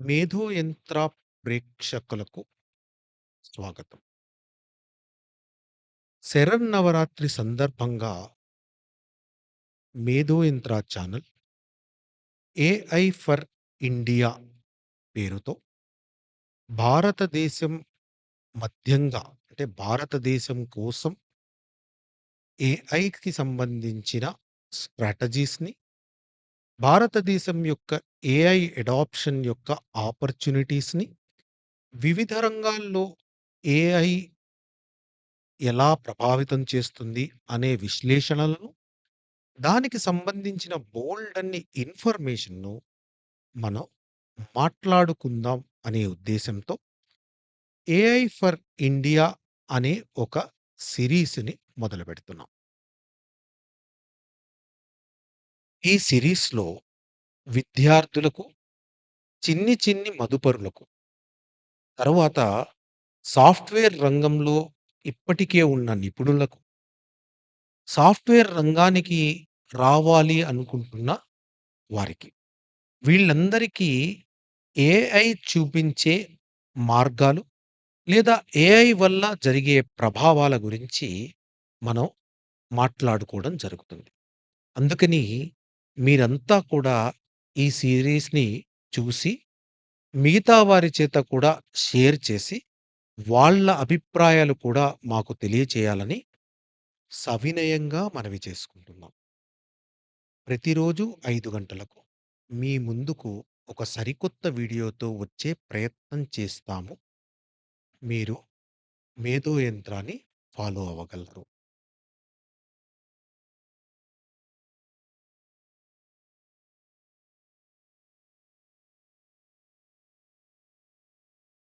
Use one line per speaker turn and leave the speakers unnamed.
మేధో యంత్ర ప్రేక్షకులకు స్వాగతం. శరన్నవరాత్రి సందర్భంగా మేధో యంత్ర ఛానల్ ఏఐ ఫర్ ఇండియా పేరుతో భారతదేశం మధ్యంగా అంటే భారతదేశం కోసం ఏఐకి సంబంధించిన స్ట్రాటజీస్‌ని, భారతదేశం యొక్క ఏఐ అడాప్షన్ యొక్క ఆపర్చునిటీస్‌ని, వివిధ రంగాల్లో ఏఐ ఎలా ప్రభావితం చేస్తుంది అనే విశ్లేషణలను, దానికి సంబంధించిన బోలెడన్ని ఇన్ఫర్మేషన్‌ను మనం మాట్లాడుకుందాం అనే ఉద్దేశంతో 'ఏఐ ఫర్ ఇండియా' అనే ఒక సిరీస్‌ని మొదలుపెడుతున్నాం. ఈ సిరీస్‌లో విద్యార్థులకు, చిన్ని మదుపరులకు, తరువాత సాఫ్ట్‌వేర్ రంగంలో ఇప్పటికే ఉన్న నిపుణులకు, సాఫ్ట్‌వేర్ రంగానికి రావాలి అనుకుంటున్న వారికి, వీళ్ళందరికీ ఏఐ చూపించే మార్గాలు, లేదా ఏఐ వల్ల జరిగే ప్రభావాల గురించి మనం మాట్లాడుకోవడం జరుగుతుంది. అందుకని మీరంతా కూడా ఈ సీరీస్‌ని చూసి, మిగతా వారి చేత కూడా షేర్ చేసి, వాళ్ళ అభిప్రాయాలు కూడా మాకు తెలియచేయాలని సవినయంగా మనవి చేసుకుంటున్నాం. ప్రతిరోజు 5 గంటలకు మీ ముందుకు ఒక సరికొత్త వీడియోతో వచ్చే ప్రయత్నం చేస్తాము. మీరు మేధో యంత్రాన్ని ఫాలో అవ్వగలరు.